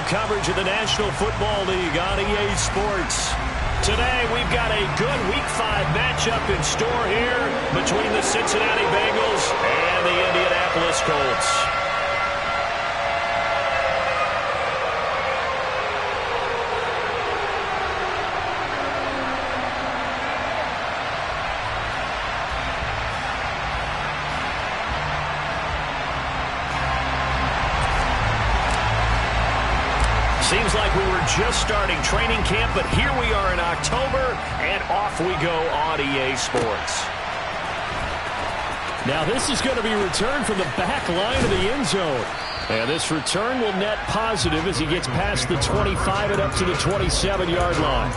coverage of the National Football League on EA Sports. Today, we've got a good Week 5 matchup in store here between the Cincinnati Bengals and the Indianapolis Colts. Seems like we were just starting training camp, but here we are in October, and off we go on EA Sports. Now this is going to be returned from the back line of the end zone. And this return will net positive as he gets past the 25 and up to the 27-yard line.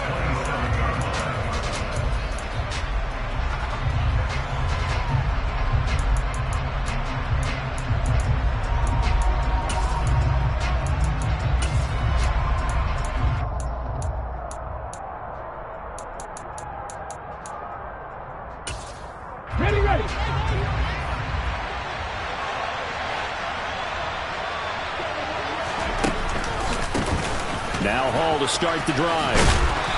Now Hall to start the drive.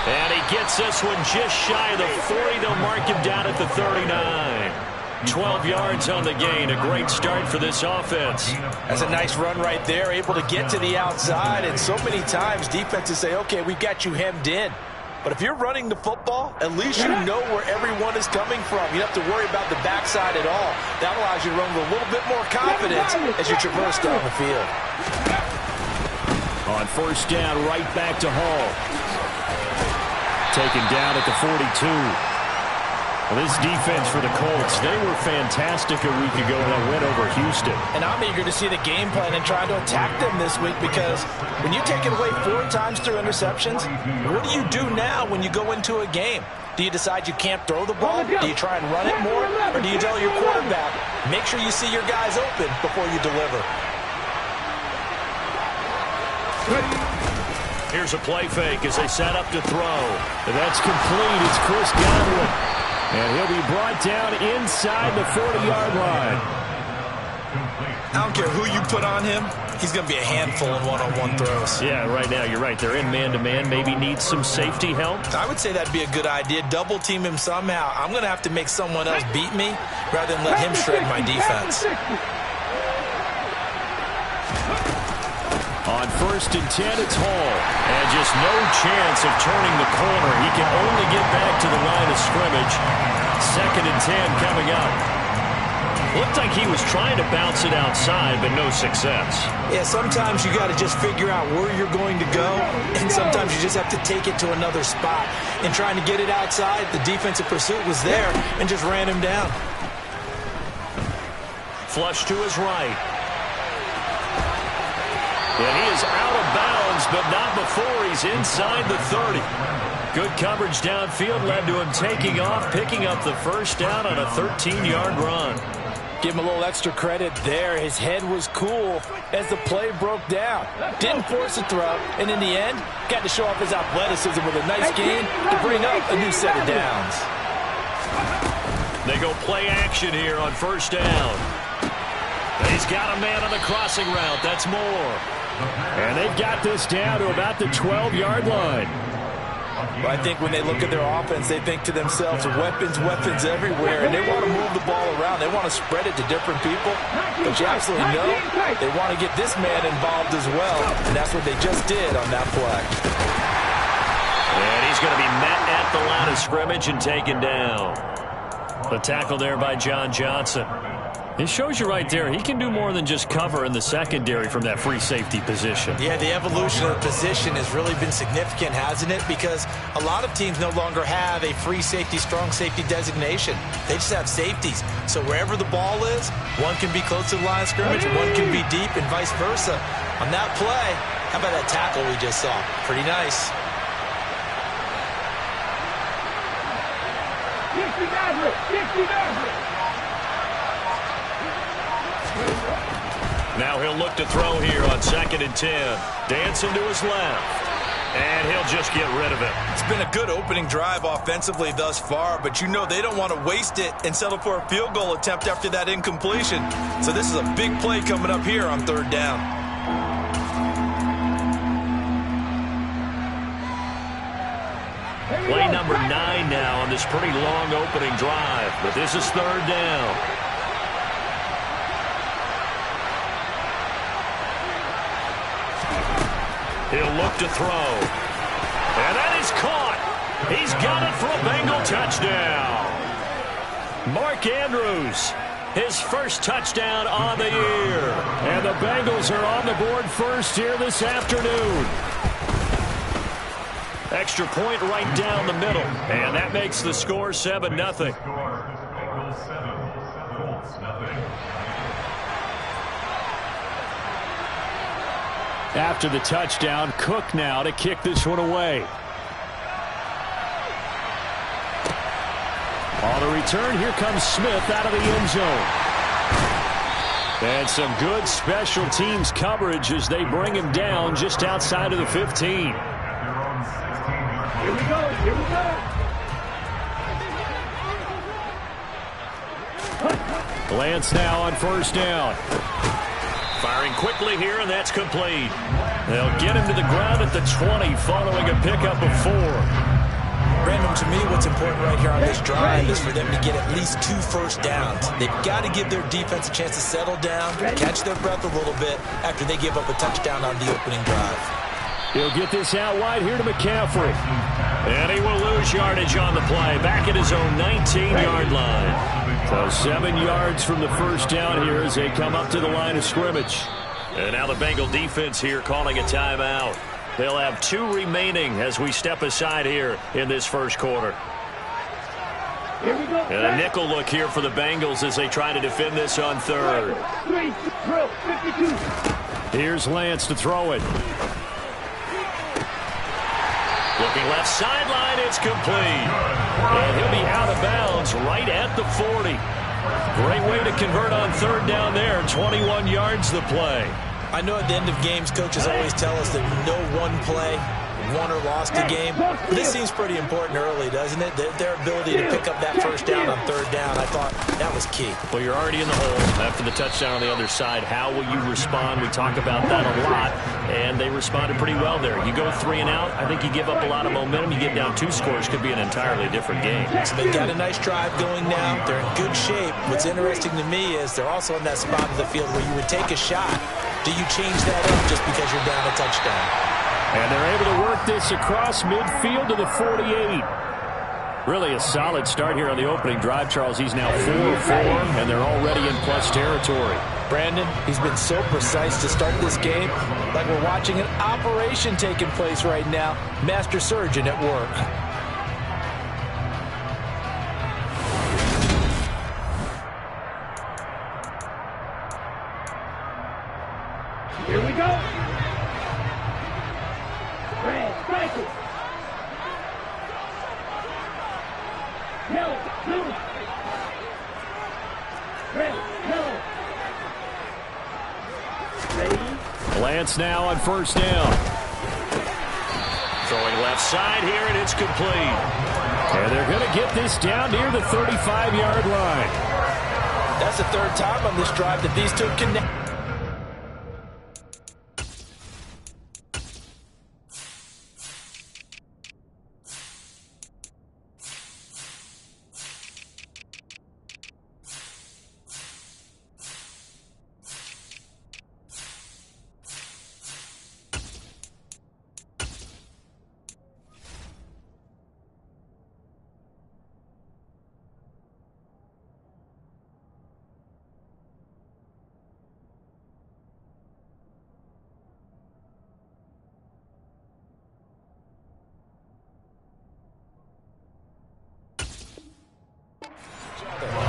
And he gets this one just shy of the 40. They'll mark him down at the 39. 12 yards on the gain. A great start for this offense. That's a nice run right there. Able to get to the outside. And so many times defenses say, okay, we've got you hemmed in. But if you're running the football, at least you know where everyone is coming from. You don't have to worry about the backside at all. That allows you to run with a little bit more confidence as you traverse down the field. On first down, right back to Hall. Taken down at the 42. Well, this defense for the Colts, they were fantastic a week ago in that win over Houston. And I'm eager to see the game plan and try to attack them this week, because when you take it away 4 times through interceptions, what do you do now when you go into a game? Do you decide you can't throw the ball? Do you try and run it more? Or do you tell your quarterback, make sure you see your guys open before you deliver? Here's a play fake as they set up to throw. That's complete. It's Chris Godwin. And he'll be brought down inside the 40-yard line. I don't care who you put on him. He's going to be a handful in one-on-one throws. Yeah, right now you're right. They're in man-to-man. Maybe needs some safety help. I would say that'd be a good idea. Double team him somehow. I'm going to have to make someone else beat me rather than let him shred my defense. On first and 10, it's Hall. And just no chance of turning the corner. He can only get back to the line of scrimmage. Second and 10 coming up. Looked like he was trying to bounce it outside, but no success. Yeah, sometimes you got to just figure out where you're going to go, and sometimes you just have to take it to another spot. And trying to get it outside, the defensive pursuit was there and just ran him down. Flush to his right. And he is out of bounds, but not before he's inside the 30. Good coverage downfield led to him taking off, picking up the first down on a 13-yard run. Give him a little extra credit there. His head was cool as the play broke down. Didn't force a throw, and in the end, got to show off his athleticism with a nice gain to bring up a new set of downs. They go play action here on first down. He's got a man on the crossing route. That's Moore. And they've got this down to about the 12-yard line. Well, I think when they look at their offense, they think to themselves, weapons, weapons everywhere, and they want to move the ball around. They want to spread it to different people, but you absolutely know they want to get this man involved as well, and that's what they just did on that play. And he's going to be met at the line of scrimmage and taken down. The tackle there by John Johnson. It shows you right there, he can do more than just cover in the secondary from that free safety position. Yeah, the evolution of the position has really been significant, hasn't it? Because a lot of teams no longer have a free safety, strong safety designation. They just have safeties. So wherever the ball is, one can be close to the line of scrimmage, one can be deep, and vice versa. On that play, how about that tackle we just saw? Pretty nice. Now he'll look to throw here on second and 10. Dancing to his left. And he'll just get rid of it. It's been a good opening drive offensively thus far, but you know they don't want to waste it and settle for a field goal attempt after that incompletion. So this is a big play coming up here on third down. Play number 9 now on this pretty long opening drive. But this is third down. He'll look to throw. And that is caught. He's got it for a Bengal touchdown. Mark Andrews, his first touchdown on the year. And the Bengals are on the board first here this afternoon. Extra point right down the middle. And that makes the score 7-0. After the touchdown, Cook now to kick this one away. On the return, here comes Smith out of the end zone. And some good special teams coverage as they bring him down just outside of the 15. Here we go, here we go. Lance now on first down. Firing quickly here, and that's complete. They'll get him to the ground at the 20 following a pickup of 4. Brandon, to me, what's important right here on this drive is for them to get at least 2 first downs. They've got to give their defense a chance to settle down, catch their breath a little bit after they give up a touchdown on the opening drive. He'll get this out wide here to McCaffrey. And he will lose yardage on the play, back at his own 19-yard line. So 7 yards from the first down here as they come up to the line of scrimmage. And now the Bengal defense here calling a timeout. They'll have 2 remaining as we step aside here in this first quarter. Here we go. And a nickel look here for the Bengals as they try to defend this on third. 3, drill, 52. Here's Lance to throw it. Looking left sideline, it's complete. And he'll be out of bounds right at the 40. Great way to convert on third down there. 21 yards the play. I know at the end of games, coaches always tell us that no one play won or lost a game. This seems pretty important early, doesn't it? Their ability to pick up that first down on third down, I thought that was key. Well, you're already in the hole after the touchdown on the other side. How will you respond? We talk about that a lot, and they responded pretty well there. You go 3 and out, I think you give up a lot of momentum. You get down 2 scores, could be an entirely different game. So they've got a nice drive going now. They're in good shape. What's interesting to me is they're also in that spot of the field where you would take a shot. Do you change that up just because you're down a touchdown? And they're able to work this across midfield to the 48. Really a solid start here on the opening drive, Charles. He's now 4 of 4, and they're already in plus territory. Brandon, he's been so precise to start this game, like we're watching an operation taking place right now. Master surgeon at work. Here we go. Red, strike it. Yellow, blue. Red, yellow. Ready. Lance now on first down. Throwing left side here, and it's complete. And they're going to get this down near the 35-yard line. That's the 3rd time on this drive that these two connect.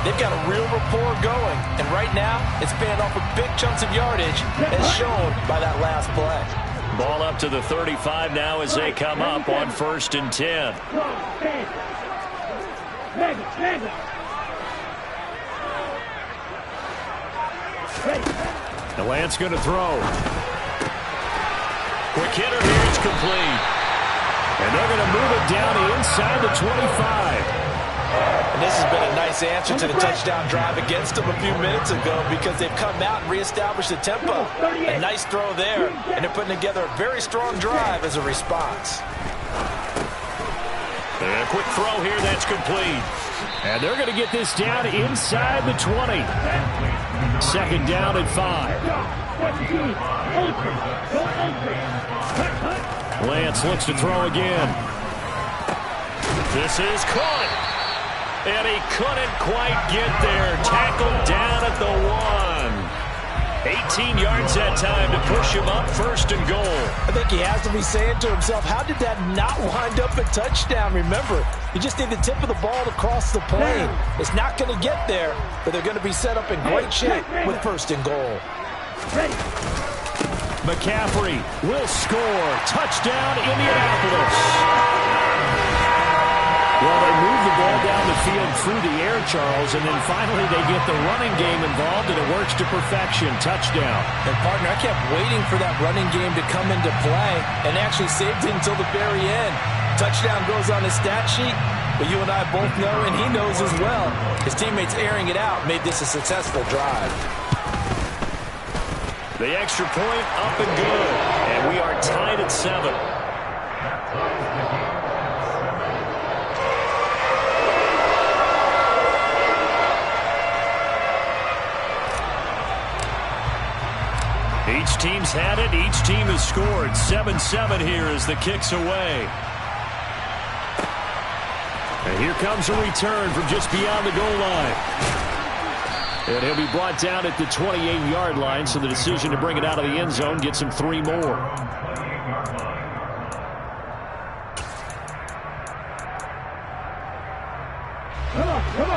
They've got a real rapport going, and right now it's paying off with big chunks of yardage as shown by that last play. Ball up to the 35 now as they come up on 1st and 10. The Lance going to throw. Quick hitter here, it's complete. And they're going to move it down inside the 25. And this has been a nice answer to the touchdown drive against them a few minutes ago because they've come out and reestablished the tempo. A nice throw there, and they're putting together a very strong drive as a response. And a quick throw here, that's complete. And they're going to get this down inside the 20. Second down and 5. Lance looks to throw again. This is caught. And he couldn't quite get there. Tackled down at the 1. 18 yards that time to push him up, first and goal. I think he has to be saying to himself, how did that not wind up a touchdown? Remember, you just need the tip of the ball to cross the plane. It's not going to get there, but they're going to be set up in great shape with first and goal. McCaffrey will score. Touchdown, Indianapolis. Well, they move the ball down the field through the air, Charles, and then finally they get the running game involved, and it works to perfection. Touchdown. And, partner, I kept waiting for that running game to come into play and actually saved it until the very end. Touchdown goes on his stat sheet, but you and I both know, and he knows as well, his teammates airing it out made this a successful drive. The extra point up and good, and we are tied at 7. Each team's had it. Each team has scored. 7-7 here as the kick's away. And here comes a return from just beyond the goal line. And he'll be brought down at the 28-yard line, so the decision to bring it out of the end zone gets him 3 more.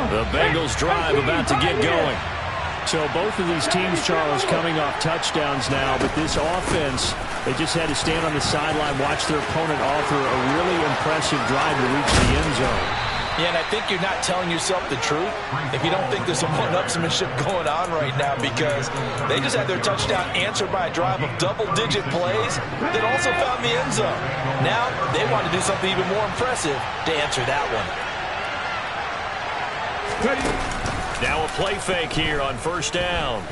The Bengals drive about to get going. So both of these teams, Charles, coming off touchdowns now, but this offense, they just had to stand on the sideline, watch their opponent offer a really impressive drive to reach the end zone. Yeah, and I think you're not telling yourself the truth if you don't think there's some one-upsmanship going on right now, because they just had their touchdown answered by a drive of double-digit plays that also found the end zone. Now they want to do something even more impressive to answer that one. Now a play fake here on first down.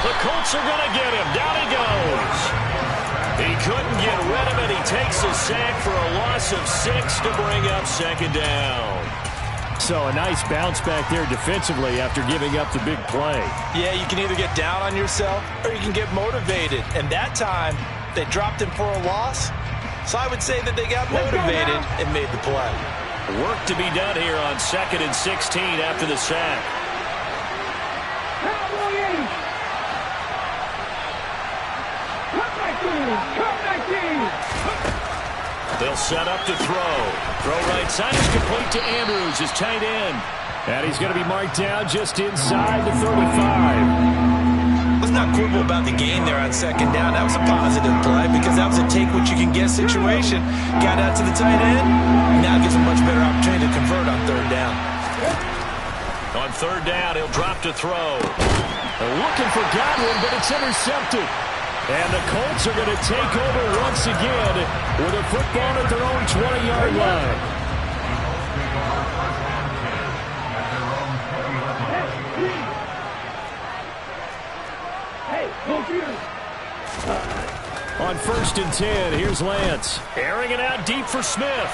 The Colts are going to get him. Down he goes. He couldn't get rid of it. He takes a sack for a loss of 6 to bring up second down. So a nice bounce back there defensively after giving up the big play. Yeah, you can either get down on yourself or you can get motivated. And that time, they dropped him for a loss. So I would say that they got motivated and made the play. Work to be done here on 2nd and 16 after the sack. They'll set up to throw. Throw right side is complete to Andrews, his tight end. And he's going to be marked down just inside the 35. Let's not quibble about the gain there on second down. That was a positive play because that was a take-what-you-can-get situation. Got out to the tight end. Now gives him a much better opportunity to convert on third down. On third down, he'll drop to throw. They're looking for Godwin, but it's intercepted. And the Colts are going to take over once again with a football at their own 20-yard line. On 1st and 10, here's Lance. Airing it out deep for Smith.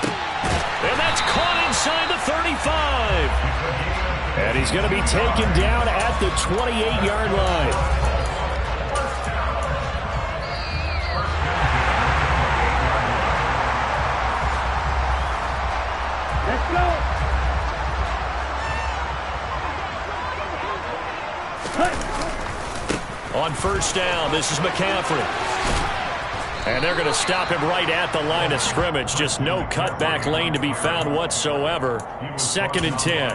And that's caught inside the 35. And he's going to be taken down at the 28-yard line. Let's go. On first down, this is McCaffrey. And they're going to stop him right at the line of scrimmage. Just no cutback lane to be found whatsoever. 2nd and 10.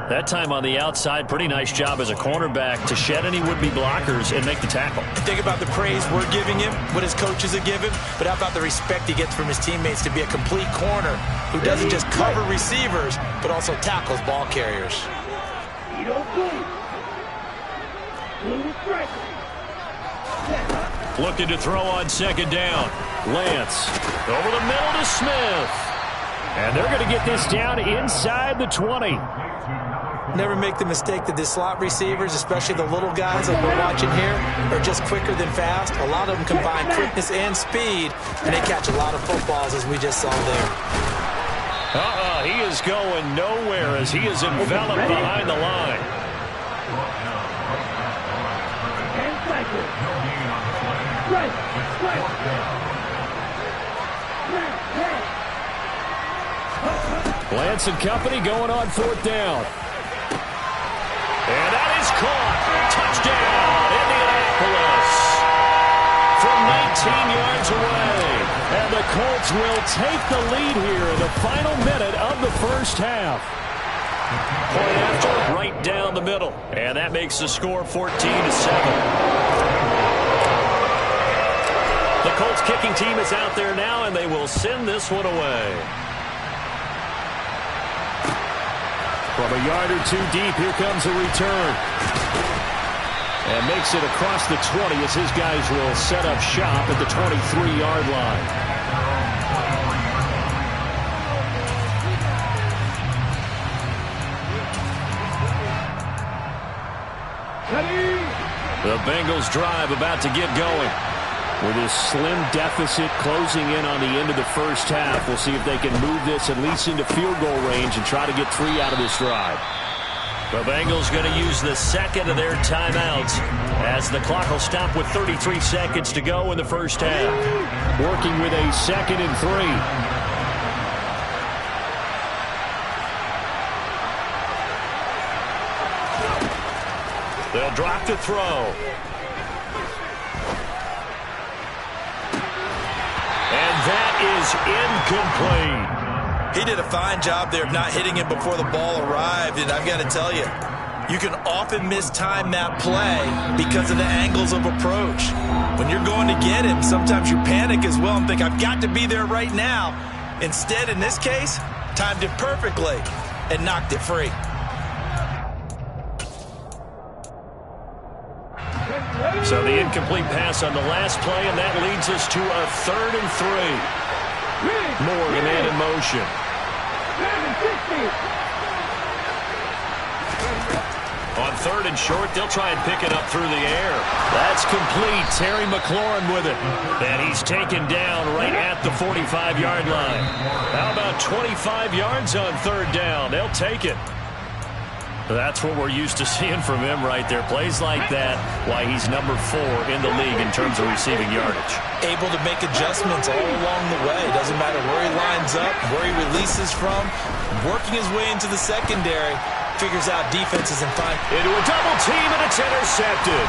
That time on the outside, pretty nice job as a cornerback to shed any would-be blockers and make the tackle. Think about the praise we're giving him, what his coaches are giving, but how about the respect he gets from his teammates to be a complete corner who doesn't just cover receivers, but also tackles ball carriers. Looking to throw on second down. Lance over the middle to Smith. And they're going to get this down inside the 20. Never make the mistake that the slot receivers, especially the little guys that we're watching here, are just quicker than fast. A lot of them combine quickness and speed, and they catch a lot of footballs, as we just saw there. He is going nowhere as he is enveloped behind the line. And cycle. Strike. Lance and company going on 4th down. And that is caught. Touchdown, Indianapolis. From 19 yards away. And the Colts will take the lead here in the final minute of the first half. Point after, right down the middle. And that makes the score 14-7. The Colts kicking team is out there now, and they will send this one away. From a yard or two deep, here comes a return. And makes it across the 20 as his guys will set up shop at the 23-yard line. The Bengals drive about to get going. With this slim deficit closing in on the end of the first half, we'll see if they can move this at least into field goal range and try to get 3 out of this drive. The Bengals going to use the second of their timeouts as the clock will stop with 33 seconds to go in the first half. Working with a 2nd and 3. They'll drop to throw. And that is incomplete. He did a fine job there of not hitting him before the ball arrived, and I've got to tell you, you can often mistime that play because of the angles of approach. When you're going to get him, sometimes you panic as well and think, I've got to be there right now. Instead, in this case, timed it perfectly and knocked it free. So the incomplete pass on the last play, and that leads us to a 3rd and 3. Morgan in motion. On 3rd and short, they'll try and pick it up through the air. That's complete. Terry McLaurin with it. And he's taken down right at the 45-yard line. How about 25 yards on 3rd down? They'll take it. That's what we're used to seeing from him right there. Plays like that, why he's number 4 in the league in terms of receiving yardage. Able to make adjustments all along the way. Doesn't matter where he lines up, where he releases from. Working his way into the secondary. Figures out defenses and finds into a double team, and it's intercepted.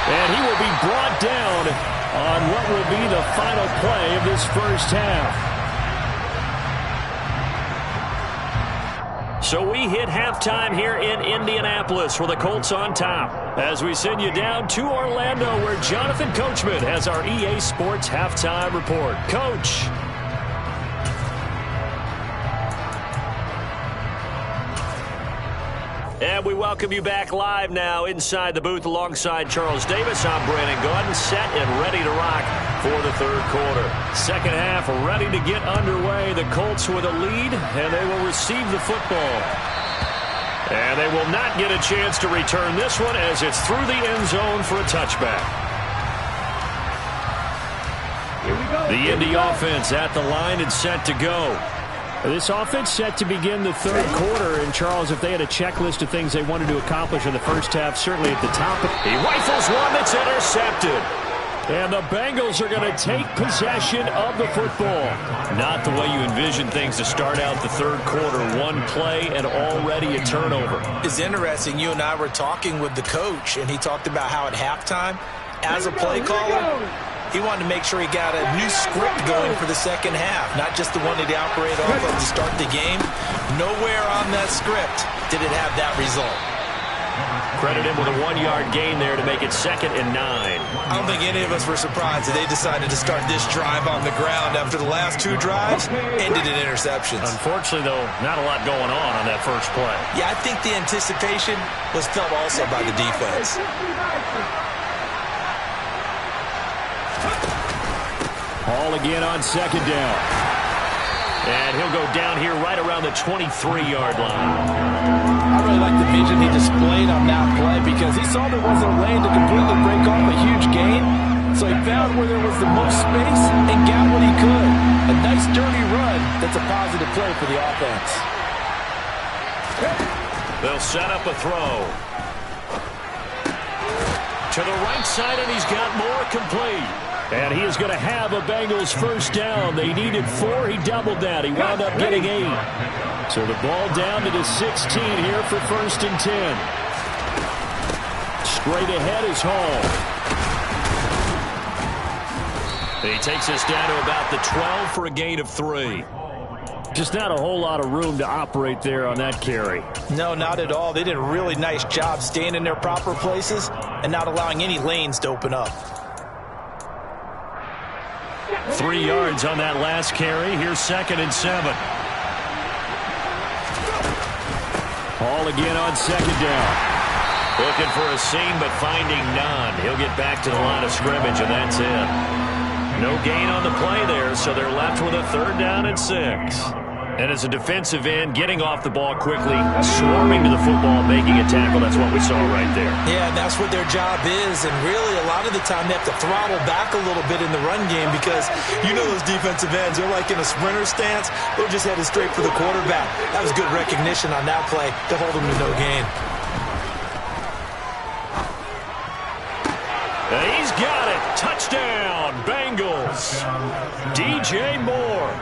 And he will be brought down on what will be the final play of this first half. So we hit halftime here in Indianapolis with the Colts on top. As we send you down to Orlando, where Jonathan Coachman has our EA Sports halftime report. Coach. And we welcome you back live now inside the booth alongside Charles Davis. I'm Brandon Gordon, set and ready to rock for the 3rd quarter. Second half ready to get underway. The Colts with a lead, and they will receive the football. And they will not get a chance to return this one as it's through the end zone for a touchback. The Indy offense at the line and set to go. This offense set to begin the 3rd quarter. And, Charles, if they had a checklist of things they wanted to accomplish in the first half, certainly at the top. He rifles one that's intercepted. And the Bengals are going to take possession of the football. Not the way you envision things to start out the 3rd quarter. One play and already a turnover. It's interesting. You and I were talking with the coach, and he talked about how at halftime, as a play caller, he wanted to make sure he got a new script going for the second half, not just the one that he operated off of to start the game. Nowhere on that script did it have that result. Credit him with a 1-yard gain there to make it 2nd and 9. I don't think any of us were surprised that they decided to start this drive on the ground after the last 2 drives ended in interceptions. Unfortunately, though, not a lot going on that first play. Yeah, I think the anticipation was felt also by the defense. Ball again on 2nd down. And he'll go down here right around the 23-yard line. I really like the vision he displayed on that play because he saw there wasn't a lane to completely break off a huge gain. So he found where there was the most space and got what he could. A nice dirty run that's a positive play for the offense. They'll set up a throw. To the right side, and he's got more, complete. And he is going to have a Bengals first down. They needed 4. He doubled that. He wound up getting 8. So the ball down to the 16 here for 1st and 10. Straight ahead is Hall. He takes us down to about the 12 for a gain of 3. Just not a whole lot of room to operate there on that carry. No, not at all. They did a really nice job staying in their proper places and not allowing any lanes to open up. 3 yards on that last carry. Here's 2nd and 7. Hall again on 2nd down. Looking for a seam, but finding none. He'll get back to the line of scrimmage, and that's it. No gain on the play there, so they're left with a 3rd down and 6. And as a defensive end, getting off the ball quickly, swarming to the football, making a tackle, that's what we saw right there. Yeah, that's what their job is, and really a lot of the time they have to throttle back a little bit in the run game because you know those defensive ends, they're like in a sprinter stance, they're just headed straight for the quarterback. That was good recognition on that play to hold them to no gain. He's got it. Touchdown, Bengals. DJ Moore.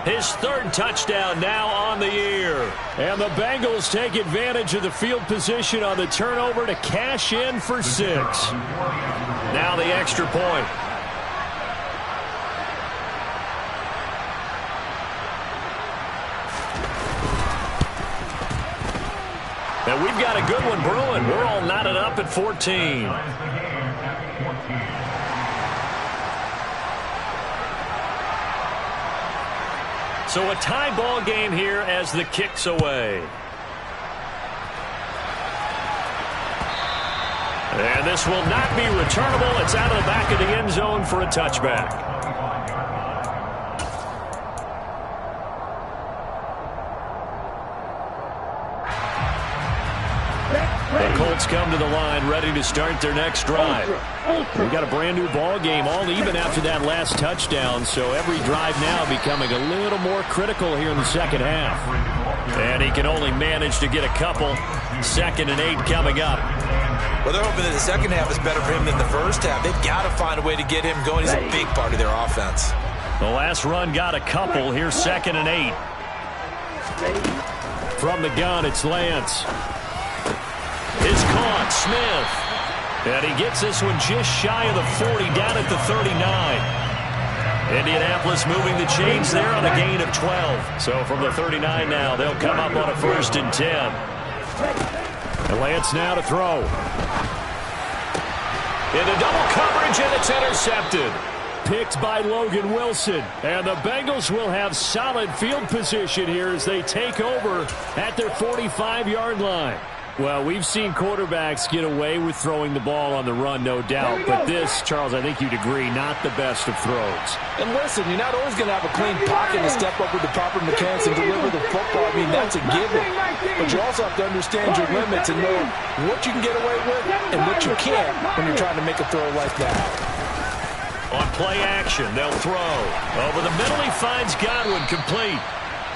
His 3rd touchdown now on the year. And the Bengals take advantage of the field position on the turnover to cash in for 6. Now the extra point. And we've got a good one brewing. We're all knotted up at 14. So a tie ball game here as the kick's away. And this will not be returnable. It's out of the back of the end zone for a touchback. The Colts come to the line ready to start their next drive. We've got a brand new ball game, all even after that last touchdown, so every drive now becoming a little more critical here in the second half. And he can only manage to get a couple. 2nd and 8 coming up. Well, they're hoping that the second half is better for him than the first half. They've got to find a way to get him going. He's a big part of their offense. The last run got a couple. Here's 2nd and 8. From the gun, it's Lance. It's caught, Smith. And he gets this one just shy of the 40, down at the 39. Indianapolis moving the chains there on a gain of 12. So from the 39 now, they'll come up on a 1st and 10. And Lance now to throw. Into double coverage, and it's intercepted. Picked by Logan Wilson. And the Bengals will have solid field position here as they take over at their 45-yard line. Well, we've seen quarterbacks get away with throwing the ball on the run, no doubt. But this, Charles, I think you'd agree, not the best of throws. And listen, you're not always going to have a clean pocket to step up with the proper mechanics and deliver the football. I mean, that's a given. But you also have to understand your limits and know what you can get away with and what you can't when you're trying to make a throw like that. On play action, they'll throw. Over the middle, he finds Godwin, complete.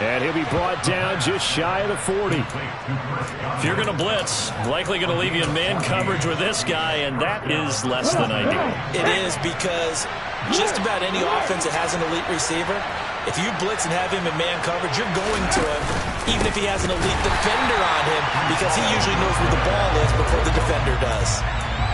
And he'll be brought down just shy of the 40. If you're going to blitz, likely going to leave you in man coverage with this guy, and that is less than ideal. It is because just about any offense that has an elite receiver, if you blitz and have him in man coverage, you're going to him, even if he has an elite defender on him, because he usually knows where the ball is before the defender does.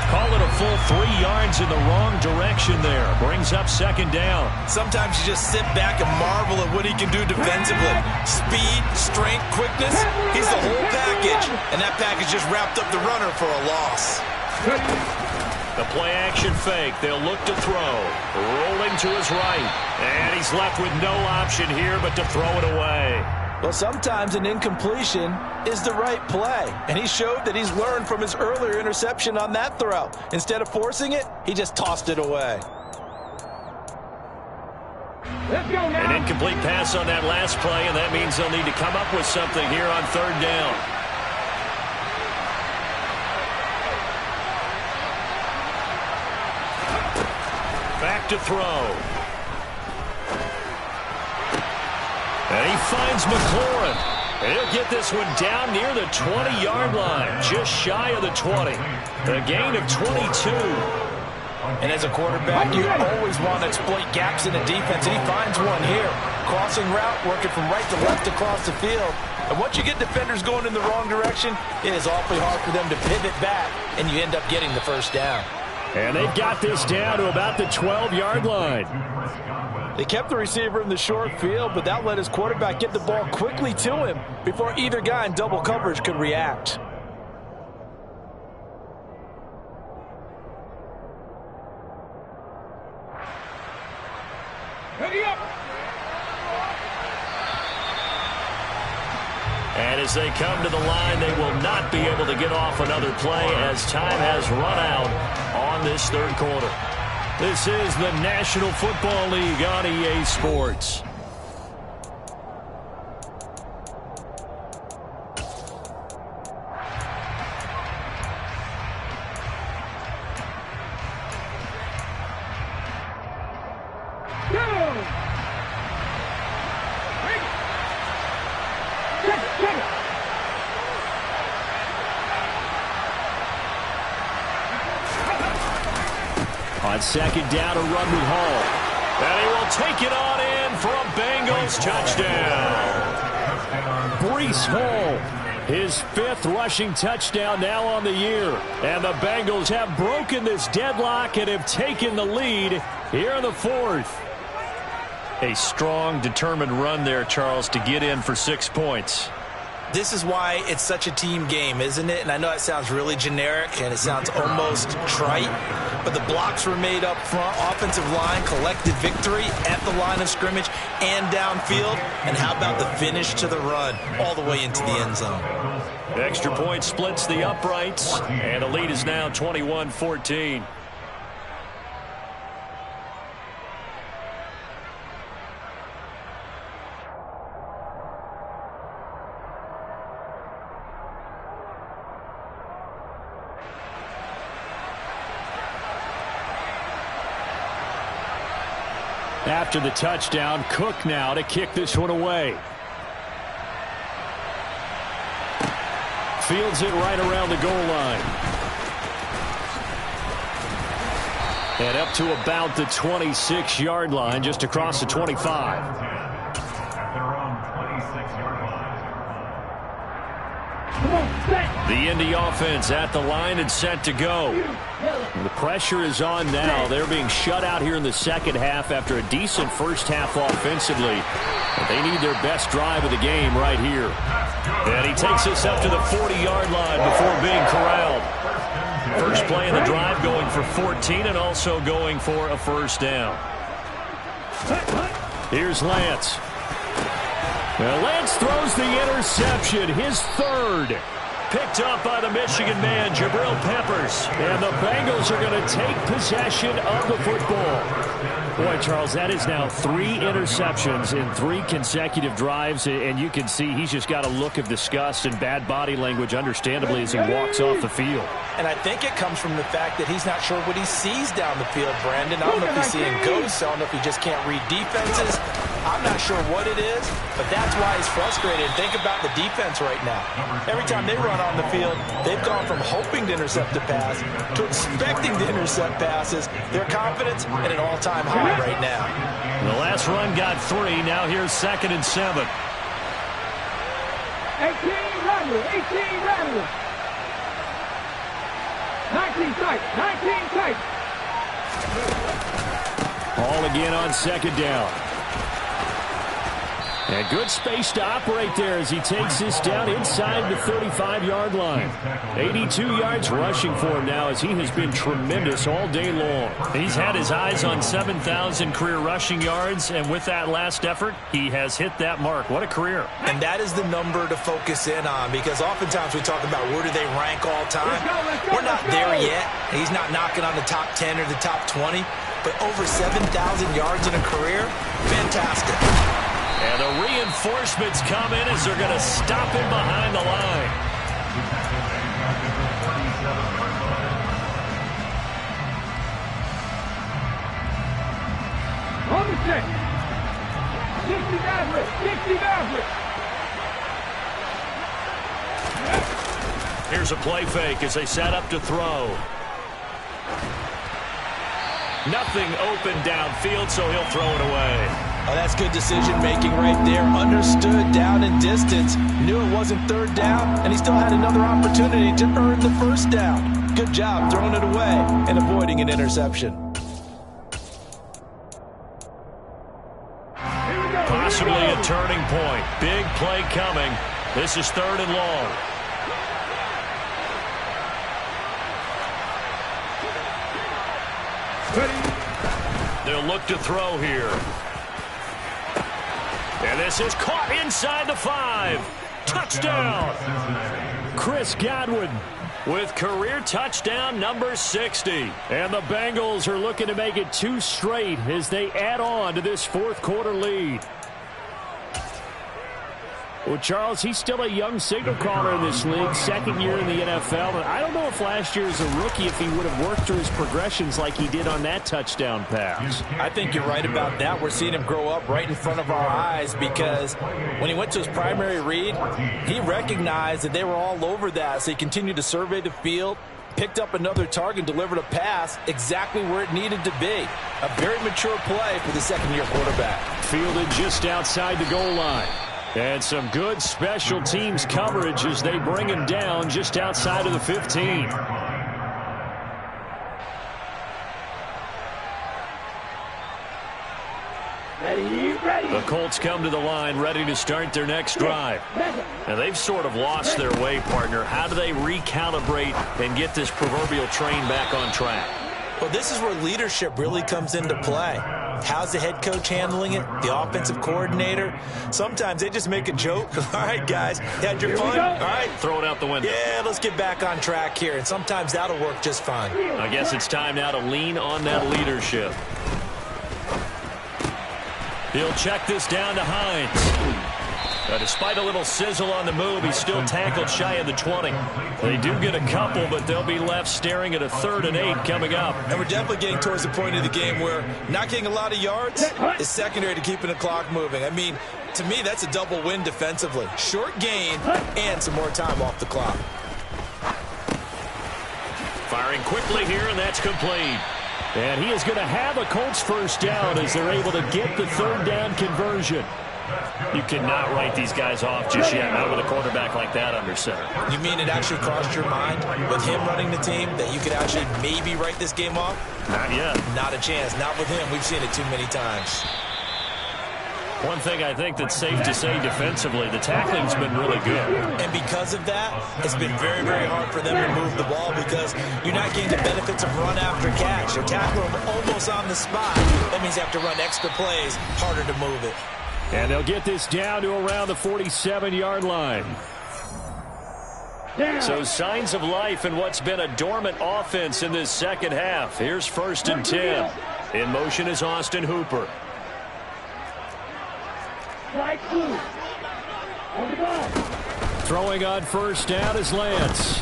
Call it a full 3 yards in the wrong direction there. Brings up 2nd down. Sometimes you just sit back and marvel at what he can do defensively. Speed, strength, quickness, he's the whole package. And that package just wrapped up the runner for a loss. The play action fake. They'll look to throw. Rolling to his right. And he's left with no option here but to throw it away. Well, sometimes an incompletion is the right play. And he showed that he's learned from his earlier interception on that throw. Instead of forcing it, he just tossed it away. Let's go now. An incomplete pass on that last play, and that means they'll need to come up with something here on third down. Back to throw. And he finds McLaurin. And he'll get this one down near the 20-yard line, just shy of the 20. A gain of 22. And as a quarterback, you always want to exploit gaps in the defense, and he finds one here. Crossing route, working from right to left across the field. And once you get defenders going in the wrong direction, it is awfully hard for them to pivot back, and you end up getting the first down. And they've got this down to about the 12-yard line. They kept the receiver in the short field, but that let his quarterback get the ball quickly to him before either guy in double coverage could react. Ready up. And as they come to the line, they will not be able to get off another play as time has run out on this third quarter. This is the National Football League on EA Sports. On second down, a run with Hall. And he will take it on in for a Bengals touchdown. Breece Hall, his 5th rushing touchdown now on the year. And the Bengals have broken this deadlock and have taken the lead here in the 4th. A strong, determined run there, Charles, to get in for 6 points. This is why it's such a team game, isn't it? And I know it sounds really generic and it sounds almost trite, but the blocks were made up front. Offensive line collected victory at the line of scrimmage and downfield. And how about the finish to the run all the way into the end zone? Extra point splits the uprights, and the lead is now 21-14. After the touchdown, Cook now to kick this one away. Fields it right around the goal line. And up to about the 26-yard line, just across the 25. The Indy offense at the line and set to go. The pressure is on now. They're being shut out here in the second half after a decent first half offensively. But they need their best drive of the game right here. And he takes us up to the 40-yard line before being corralled. First play in the drive going for 14 and also going for a first down. Here's Lance. Well, Lance throws the interception, his 3rd. Picked up by the Michigan man, Jabril Peppers. And the Bengals are going to take possession of the football. Boy, Charles, that is now 3 interceptions in 3 consecutive drives. And you can see he's just got a look of disgust and bad body language, understandably, as he walks off the field. And I think it comes from the fact that he's not sure what he sees down the field, Brandon. I don't know if he's seeing ghosts. I don't know if he just can't read defenses. I'm not sure what it is, but that's why he's frustrated. Think about the defense right now. Every time they run on the field, they've gone from hoping to intercept a pass to expecting to intercept passes. Their confidence at an all-time high right now. The last run got 3. Now here's 2nd and 7. 18 Rattler, 18 Rattler. 19 tight, 19 tight. Ball again on 2nd down. And good space to operate there as he takes this down inside the 35-yard line. 82 yards rushing for him now as he has been tremendous all day long. He's had his eyes on 7,000 career rushing yards, and with that last effort, he has hit that mark. What a career. And that is the number to focus in on, because oftentimes we talk about where do they rank all time. We're not there yet. He's not knocking on the top 10 or the top 20, but over 7,000 yards in a career, fantastic. And the reinforcements come in as they're going to stop him behind the line. On the set. 60 Maverick. 60 Maverick. Here's a play fake as they set up to throw. Nothing open downfield, so he'll throw it away. Oh, that's good decision-making right there. Understood down and distance. Knew it wasn't third down, and he still had another opportunity to earn the first down. Good job throwing it away and avoiding an interception. Possibly a turning point. Big play coming. This is 3rd and long. They'll look to throw here. And this is caught inside the 5. Touchdown. Chris Godwin With career touchdown number 60. And the Bengals are looking to make it 2 straight as they add on to this 4th quarter lead. Well, Charles, he's still a young signal caller in this league, 2nd year in the NFL. And I don't know if last year as a rookie if he would have worked through his progressions like he did on that touchdown pass. I think you're right about that. We're seeing him grow up right in front of our eyes because when he went to his primary read, he recognized that they were all over that. So he continued to survey the field, picked up another target, delivered a pass exactly where it needed to be. A very mature play for the 2nd-year quarterback. Fielded just outside the goal line. And some good special teams coverage as they bring him down just outside of the 15. The Colts come to the line ready to start their next drive. Now they've sort of lost their way, partner. How do they recalibrate and get this proverbial train back on track? Well, this is where leadership really comes into play. How's the head coach handling it? The offensive coordinator? Sometimes they just make a joke. All right, guys, had your fun? All right. Throw it out the window. Yeah, let's get back on track here. And sometimes that'll work just fine. I guess it's time now to lean on that leadership. He'll check this down to Hines. Despite a little sizzle on the move, he's still tackled shy of the 20. They do get a couple, but they'll be left staring at a 3rd and 8 coming up. And we're definitely getting towards the point of the game where not getting a lot of yards is secondary to keeping the clock moving. I mean, to me, that's a double win defensively. Short gain and some more time off the clock. Firing quickly here, and that's complete. And he is going to have a Colts first down as they're able to get the 3rd down conversion. You cannot write these guys off just yet, not with a quarterback like that under center. You mean it actually crossed your mind with him running the team that you could actually maybe write this game off? Not yet. Not a chance. Not with him. We've seen it too many times. One thing I think that's safe to say defensively, the tackling's been really good. And because of that, it's been very, very hard for them to move the ball because you're not getting the benefits of run after catch. You're tackling them almost on the spot. That means you have to run extra plays, harder to move it. And they'll get this down to around the 47-yard line. So signs of life in what's been a dormant offense in this 2nd half. Here's 1st and 10. In motion is Austin Hooper. Throwing on 1st down is Lance.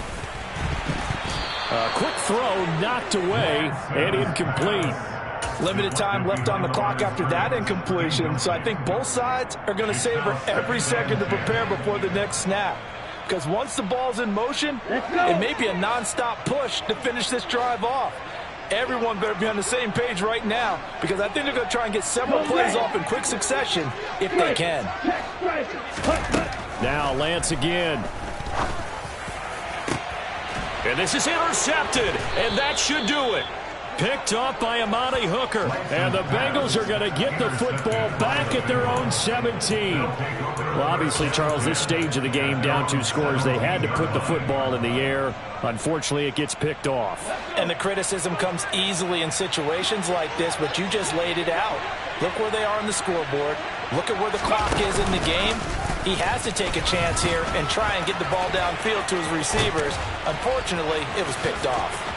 A quick throw knocked away and incomplete. Limited time left on the clock after that incompletion, so I think both sides are going to savor every second to prepare before the next snap. Because once the ball's in motion, it may be a nonstop push to finish this drive off. Everyone better be on the same page right now because I think they're going to try and get several plays off in quick succession if they can. Now Lance again. And this is intercepted, and that should do it. Picked off by Amani Hooker. And the Bengals are going to get the football back at their own 17. Well, obviously, Charles, this stage of the game, down 2 scores, they had to put the football in the air. Unfortunately, it gets picked off. And the criticism comes easily in situations like this, but you just laid it out. Look where they are on the scoreboard. Look at where the clock is in the game. He has to take a chance here and try and get the ball downfield to his receivers. Unfortunately, it was picked off.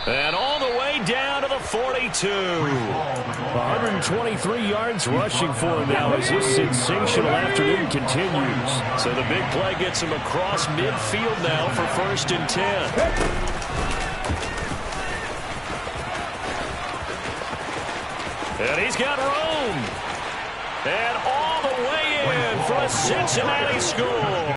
And all the way down to the 42. 123 yards rushing for him now as this sensational afternoon continues. So the big play gets him across midfield now for 1st and 10. And he's got room. And all the way in for a Cincinnati score.